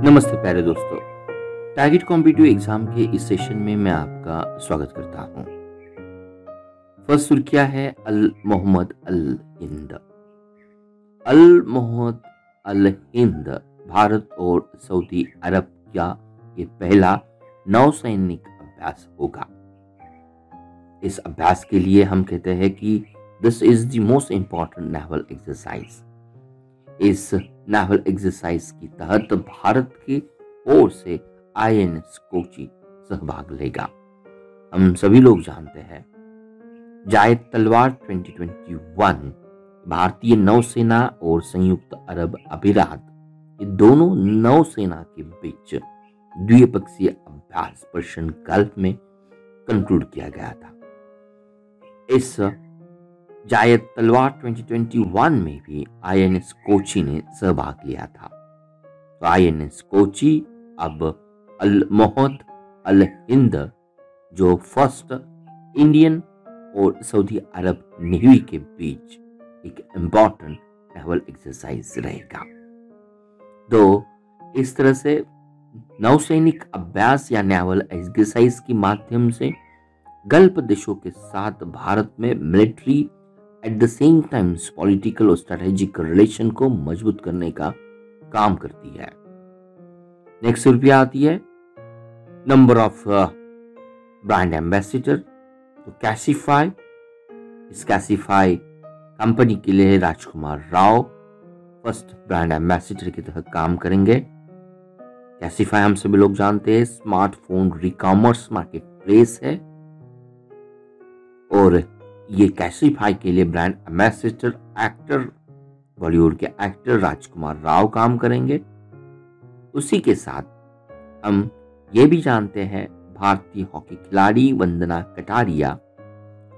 नमस्ते प्यारे दोस्तों। टारगेट कॉम्पिटिटिव एग्जाम के इस सेशन में मैं आपका स्वागत करता हूं। फर्स्ट सुर्खियां है अल मोहम्मद अल हिंद। अल मोहम्मद अल हिंद भारत और सऊदी अरब का ये पहला नौसैनिक अभ्यास होगा। इस अभ्यास के लिए हम कहते हैं कि this is the most important naval exercise. इस नेवल एक्सरसाइज के तहत भारत की ओर से आईएनएस कोची सहभाग लेगा। हम सभी लोग जानते हैं जायद तलवार 2021 भारतीय नौसेना और संयुक्त अरब अमीरात ये दोनों नौसेना के बीच द्विपक्षीय अभ्यास पर्शियन गल्फ में कंक्लूड किया गया था। इस जायद तलवार 2021 में भी आईएनएस कोची ने सहभाग लिया था। तो आईएनएस कोची अब अल मोहम्मद अल हिंद जो फर्स्ट इंडियन और सऊदी अरब नेवी के बीच एक इम्पॉर्टेंट नेवल एक्सरसाइज रहेगा। तो इस तरह से नौसैनिक अभ्यास या नेवल एक्सरसाइज के माध्यम से गल्फ देशों के साथ भारत में military at the same times political और स्ट्रेटेजिक रिलेशन को मजबूत करने का काम करती है। नेक्स्ट रुपया आती है नंबर ऑफ ब्रांड एम्बेसडर। तो कैसीफाई, इस कैसीफाई कंपनी के लिए राजकुमार राव फर्स्ट ब्रांड एम्बेसडर की तरह काम करेंगे। कैसीफाई हम सभी लोग जानते हैं स्मार्टफोन रिकॉमर्स मार्केट प्लेस है और ये कैसीफाई के लिए ब्रांड एम्बेसडर एक्टर बॉलीवुड के एक्टर राजकुमार राव काम करेंगे। उसी के साथ हम ये भी जानते हैं भारतीय हॉकी खिलाड़ी वंदना कटारिया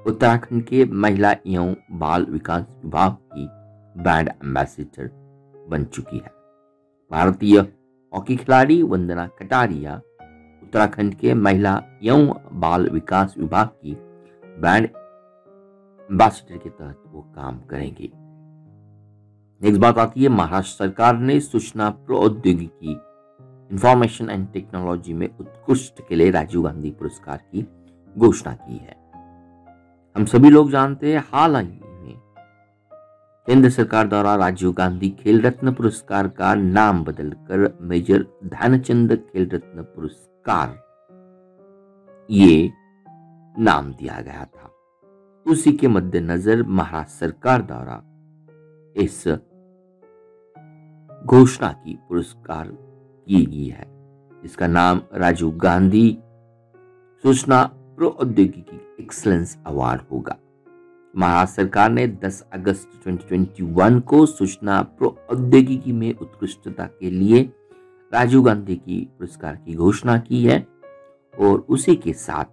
उत्तराखंड के महिला एवं बाल विकास विभाग की ब्रांड एम्बेसडर बन चुकी है। भारतीय हॉकी खिलाड़ी वंदना कटारिया उत्तराखंड के महिला एवं बाल विकास विभाग की ब्रांड एम्बेसडर के तहत वो काम करेंगे। नेक्स्ट बात आती है महाराष्ट्र सरकार ने सूचना प्रौद्योगिकी इंफॉर्मेशन एंड टेक्नोलॉजी में उत्कृष्ट के लिए राजीव गांधी पुरस्कार की घोषणा की है। हम सभी लोग जानते हैं हाल ही में केंद्र सरकार द्वारा राजीव गांधी खेल रत्न पुरस्कार का नाम बदलकर मेजर ध्यानचंद खेल रत्न पुरस्कार ये नाम दिया गया था। उसी के मद्देनजर महाराष्ट्र सरकार द्वारा इस घोषणा की पुरस्कार की गई है। इसका नाम राजीव गांधी सूचना प्रौद्योगिकी एक्सीलेंस अवार्ड होगा। महाराष्ट्र सरकार ने 10 अगस्त 2021 को सूचना प्रौद्योगिकी में उत्कृष्टता के लिए राजीव गांधी की पुरस्कार की घोषणा की है और उसी के साथ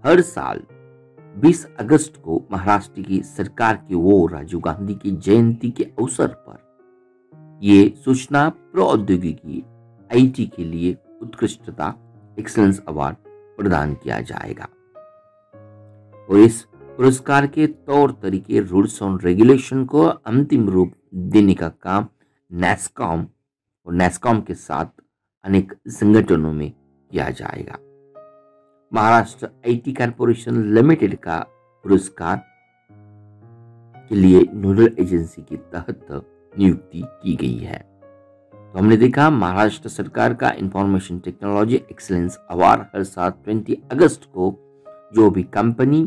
हर साल 20 अगस्त को महाराष्ट्र की सरकार की ओर राजीव गांधी की जयंती के अवसर पर ये सूचना प्रौद्योगिकी आईटी के लिए उत्कृष्टता एक्सीलेंस अवार्ड प्रदान किया जाएगा और इस पुरस्कार के तौर तरीके रूल्स और रेगुलेशन को अंतिम रूप देने का काम नेस्कॉम और नेस्कॉम के साथ अनेक संगठनों में किया जाएगा। महाराष्ट्र आईटी कॉर्पोरेशन लिमिटेड का पुरस्कार के लिए नोडल एजेंसी के तहत नियुक्ति की गई है। तो हमने देखा महाराष्ट्र सरकार का इंफॉर्मेशन टेक्नोलॉजी एक्सीलेंस अवार्ड हर साल 20 अगस्त को जो भी company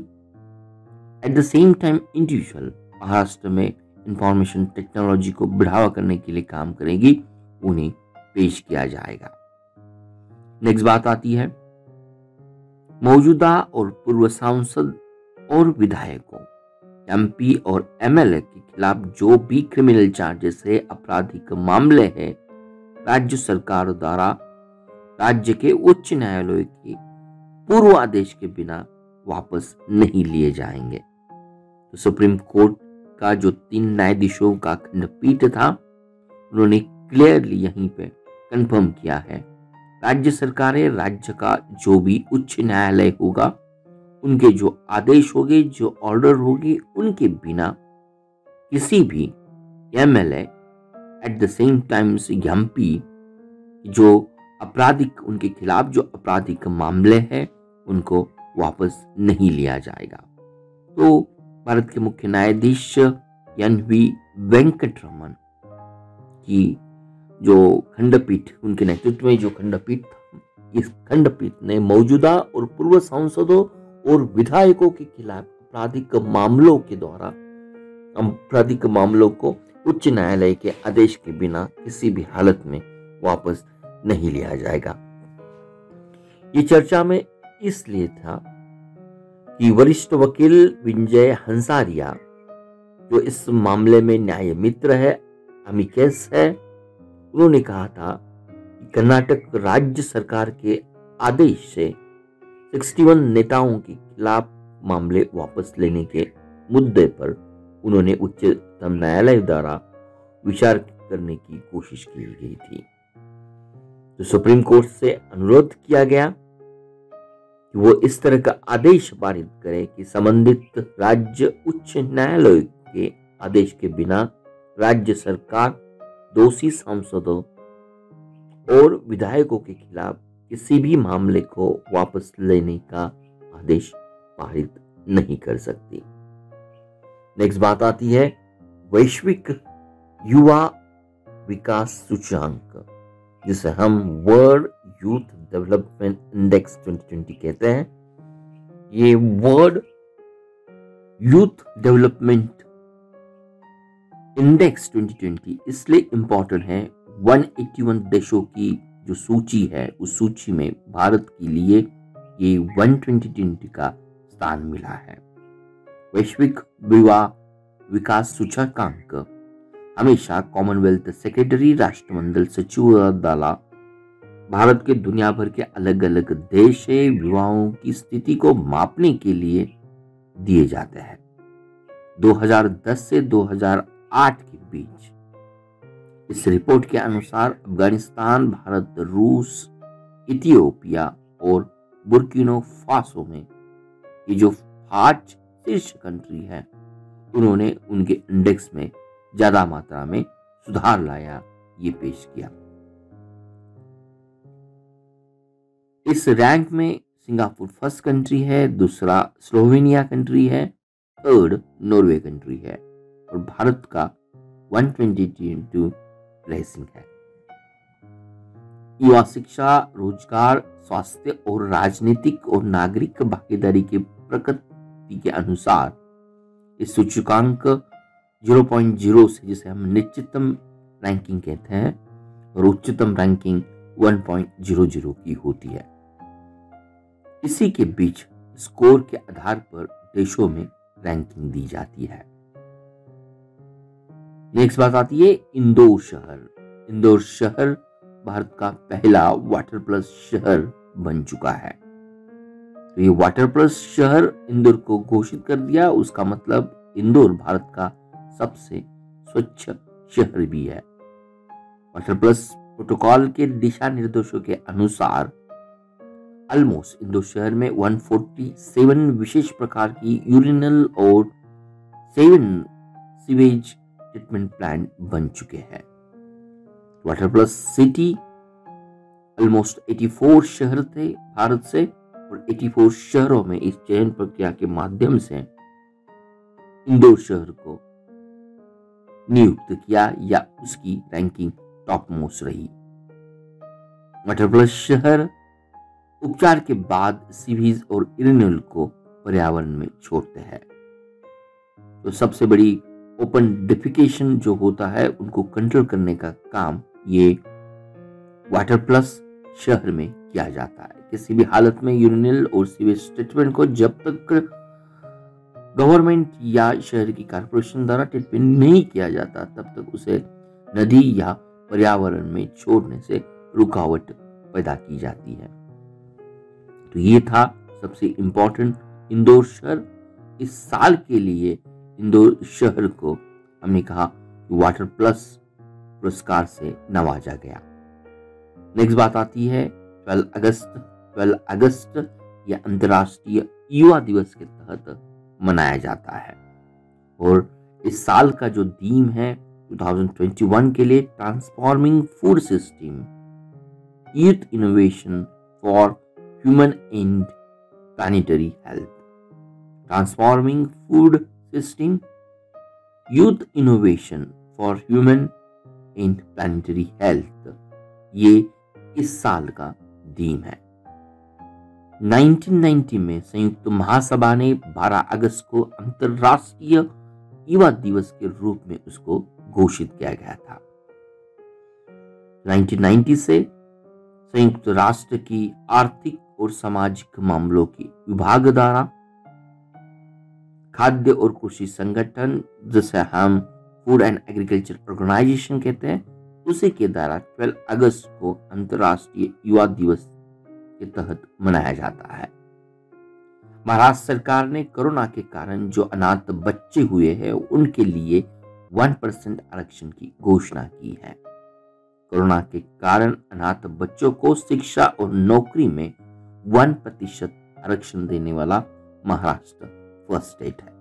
at the same time individual Maharashtra में इंफॉर्मेशन टेक्नोलॉजी को बढ़ावा करने के लिए काम करेगी उन्हें पेश किया जाएगा। नेक्स्ट बात आती है मौजूदा और पूर्व सांसद और विधायकों एमपी और एमएलए के खिलाफ जो भी क्रिमिनल चार्जेस है आपराधिक मामले हैं राज्य सरकार द्वारा राज्य के उच्च न्यायालय के पूर्व आदेश के बिना वापस नहीं लिए जाएंगे। तो सुप्रीम कोर्ट का जो 3 न्यायाधीशों का खंडपीठ था उन्होंने क्लियरली यहीं पे कंफर्म किया है राज्य सरकारें राज्य का जो भी उच्च न्यायालय होगा उनके जो आदेश होंगे जो ऑर्डर होंगे उनके बिना किसी भी MLA at the same time MP जो आपराधिक उनके खिलाफ जो आपराधिक मामले हैं उनको वापस नहीं लिया जाएगा। तो भारत के मुख्य न्यायाधीश एन.वी. वेंकटरमन की जो खंडपीठ, उनके नेतृत्व में जो खंडपीठ था, इस खंडपीठ ने मौजूदा और पूर्व सांसदों और विधायकों के खिलाफ आपराधिक मामलों को उच्च न्यायालय के आदेश के बिना किसी भी हालत में वापस नहीं लिया जाएगा। ये चर्चा में इसलिए था कि वरिष्ठ वकील विजय हंसारिया, जो इस मामले में न्याय मित्र है, अमिकेस है, उन्होंने कहा था कि कर्नाटक राज्य सरकार के आदेश से 61 नेताओं के खिलाफ मामले वापस लेने के मुद्दे पर उन्होंने उच्चतम न्यायालय द्वारा विचार करने की कोशिश की गई थी। तो सुप्रीम कोर्ट से अनुरोध किया गया कि वो इस तरह का आदेश पारित करे कि संबंधित राज्य उच्च न्यायालय के आदेश के बिना राज्य सरकार दोषी सांसदों और विधायकों के खिलाफ किसी भी मामले को वापस लेने का आदेश पारित नहीं कर सकती। नेक्स्ट बात आती है वैश्विक युवा विकास सूचकांक, जिसे हम वर्ल्ड यूथ डेवलपमेंट इंडेक्स 2020 कहते हैं। ये वर्ल्ड यूथ डेवलपमेंट इंडेक्स 2020 इसलिए इंपॉर्टेंट है, 181 देशों की जो सूची है उस सूची में भारत के लिए ये 120 का स्थान मिला है। वैश्विक युवा विकास सूचकांक हमेशा कॉमनवेल्थ सेक्रेटरी राष्ट्रमंडल सचिव द्वारा भारत के दुनिया भर के अलग अलग देश से युवाओं की स्थिति को मापने के लिए दिए जाते हैं। 2010 से 2008 के बीच इस रिपोर्ट के अनुसार अफगानिस्तान, भारत, रूस, इथियोपिया और बुर्किना फासो में ये जो 5 शीर्ष कंट्री है, उन्होंने उनके इंडेक्स में ज्यादा मात्रा में सुधार लाया, ये पेश किया। इस रैंक में सिंगापुर फर्स्ट कंट्री है, दूसरा स्लोवेनिया कंट्री है, थर्ड नॉर्वे कंट्री है और भारत का 122 प्लेसिंग है। युवा शिक्षा, रोजगार, स्वास्थ्य और राजनीतिक और नागरिक भागीदारी की प्रकृति के अनुसार इस सूचकांक 0.0 से, जिसे हम निश्चितम रैंकिंग कहते हैं, और उच्चतम रैंकिंग 1.00 की होती है। इसी के बीच स्कोर के आधार पर देशों में रैंकिंग दी जाती है। नेक्स्ट बात आती है इंदौर शहर। इंदौर शहर भारत का पहला वाटर प्लस शहर बन चुका है। तो ये वाटर प्लस शहर इंदौर को घोषित कर दिया, उसका मतलब इंदौर भारत का सबसे स्वच्छ शहर भी है। वाटर प्लस प्रोटोकॉल के दिशा निर्देशों के अनुसार ऑलमोस्ट इंदौर शहर में 147 विशेष प्रकार की यूरिनल और 7 सीवेज ट्रीटमेंट प्लांट बन चुके हैं। वाटर प्लस सिटी ऑलमोस्ट 84 शहर थे भारत से, और 84 शहरों में इस चयन प्रक्रिया के माध्यम से इंदौर शहर को नियुक्त किया या उसकी रैंकिंग टॉप मोस्ट रही। वाटर प्लस शहर उपचार के बाद सीवेज और यूरिनल को पर्यावरण में छोड़ते हैं। तो सबसे बड़ी ओपन डिफिकेशन जो होता है उनको कंट्रोल करने का काम ये वाटर प्लस शहर में किया जाता है। किसी भी हालत में यूरिनल और सीवेज ट्रीटमेंट को जब तक गवर्नमेंट या शहर की कॉर्पोरेशन द्वारा ट्रीटमेंट नहीं किया जाता तब तक उसे नदी या पर्यावरण में छोड़ने से रुकावट पैदा की जाती है। तो ये था सबसे इंपॉर्टेंट इंदौर शहर। इस साल के लिए इंदौर शहर को हमने कहा वाटर प्लस पुरस्कार से नवाजा गया। नेक्स्ट बात आती है 12 अगस्त या अंतर्राष्ट्रीय युवा दिवस के तहत मनाया जाता है, और इस साल का जो थीम है 2021 के लिए transforming food system youth innovation for human and planetary health. Transforming food system, youth innovation for human and planetary health, ये इस साल का थीम है। 1990 में संयुक्त महासभा ने 12 अगस्त को अंतर्राष्ट्रीय युवा दिवस के रूप में उसको घोषित किया गया था। 1990 से संयुक्त राष्ट्र की आर्थिक और सामाजिक मामलों के विभाग द्वारा खाद्य और कृषि संगठन, जिसे हम फूड एंड एग्रीकल्चर ऑर्गेनाइजेशन कहते हैं, उसी के द्वारा 12 अगस्त को अंतर्राष्ट्रीय युवा दिवस के तहत मनाया जाता है। महाराष्ट्र सरकार ने कोरोना के कारण जो अनाथ बच्चे हुए हैं उनके लिए 1% आरक्षण की घोषणा की है। कोरोना के कारण अनाथ बच्चों को शिक्षा और नौकरी में 1% आरक्षण देने वाला महाराष्ट्र फर्स्ट स्टेट है।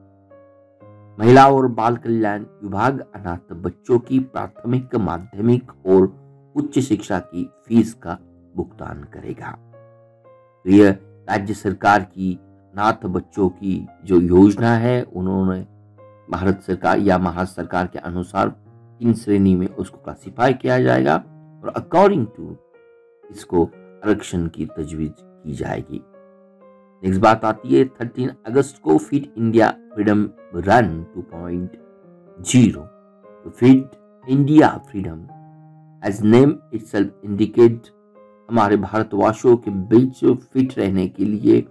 महिला और बाल कल्याण विभाग अनाथ बच्चों की प्राथमिक, माध्यमिक और उच्च शिक्षा की फीस का भुगतान करेगा। यह राज्य सरकार की अनाथ बच्चों की जो योजना है, उन्होंने भारत सरकार या महाराष्ट्र सरकार के अनुसार 3 श्रेणी में उसको क्लासिफाई किया जाएगा और अकॉर्डिंग टू इसको आरक्षण की तजवीज की जाएगी। नेक्स्ट बात आती है 13 अगस्त को Fit India Freedom Run 2.0। Fit India Freedom as name itself indicate हमारे भारतवासियों के बीच फिट रहने के लिए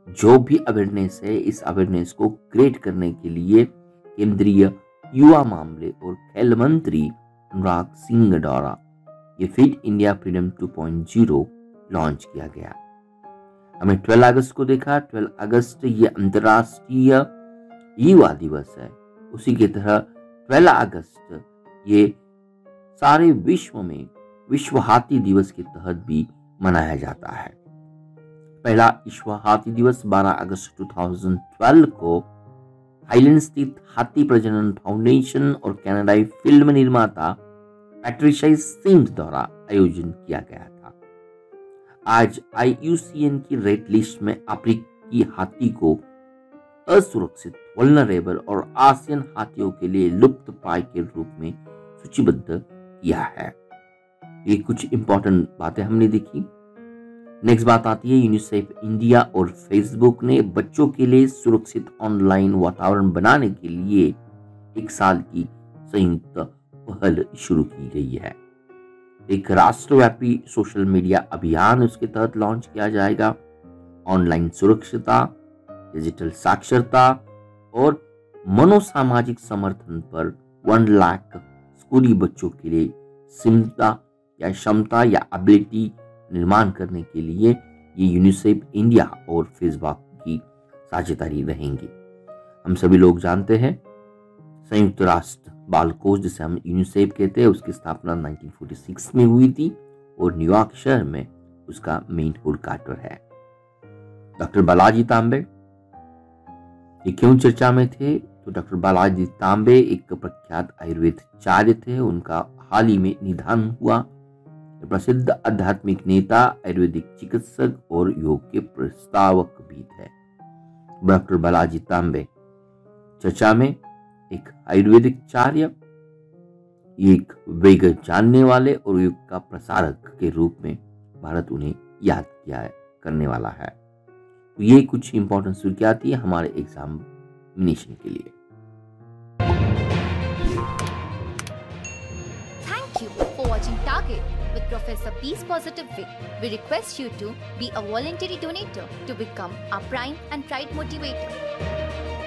जो भी अवेयरनेस है, इस अवेयरनेस को क्रिएट करने के लिए केंद्रीय युवा मामले और खेल मंत्री अनुराग सिंह द्वारा ये फिट इंडिया फ्रीडम 2.0 लॉन्च किया गया। हमने 12 अगस्त को देखा। 12 अगस्त ये अंतर्राष्ट्रीय युवा दिवस है। उसी की तरह 12 अगस्त ये सारे विश्व में विश्व हाथी दिवस के तहत भी मनाया जाता है। पहला विश्व हाथी दिवस 12 अगस्त 2012 को थाईलैंड स्थित हाथी प्रजनन फाउंडेशन और कनाडाई फिल्म निर्माता पैट्रिशिया सिम्स द्वारा आयोजन किया गया था। आज IUCN की रेड लिस्ट में अफ्रीकी हाथी को असुरक्षित, वल्नरेबल और आसियन हाथियों के लिए लुप्त प्राय के रूप में सूचीबद्ध किया है। ये कुछ इंपॉर्टेंट बातें हमने देखी। नेक्स्ट बात आती है यूनिसेफ इंडिया और फेसबुक ने बच्चों के लिए सुरक्षित ऑनलाइन वातावरण बनाने के लिए 1 साल की संयुक्त पहल शुरू की गई है। एक राष्ट्रव्यापी सोशल मीडिया अभियान उसके तहत लॉन्च किया जाएगा। ऑनलाइन सुरक्षिता, डिजिटल साक्षरता और मनोसामाजिक समर्थन पर 1 लाख स्कूली बच्चों के लिए क्षमता या एबिलिटी निर्माण करने के लिए ये यूनिसेफ इंडिया और फेसबुक की साझेदारी रहेंगी। हम सभी लोग जानते हैं संयुक्त राष्ट्र बाल कोष, जिसे हम यूनिसेफ कहते हैं, उसकी स्थापना 1946 में हुई थी और न्यूयॉर्क शहर में उसका मेन हेडक्वार्टर है। डॉक्टर बालाजी तांबे ये क्यों चर्चा में थे? तो डॉक्टर बालाजी तांबे एक प्रख्यात आयुर्वेदाचार्य थे। उनका हाल ही में निधन हुआ। प्रसिद्ध आध्यात्मिक नेता, आयुर्वेदिक चिकित्सक और योग के प्रस्तावक भी थे। डॉक्टर बालाजी तांबे चर्चा में एक आयुर्वेदिक आचार्य, एक वेग जानने वाले और योग का प्रसारक के रूप में भारत उन्हें याद किया करने वाला है। तो ये कुछ इंपॉर्टेंट सुर्खियां थी हमारे एग्जामिनेशन के लिए। Thank you for watching Target with Professor Peace Positive Vic. We request you to be a voluntary donator to become our prime and pride motivator.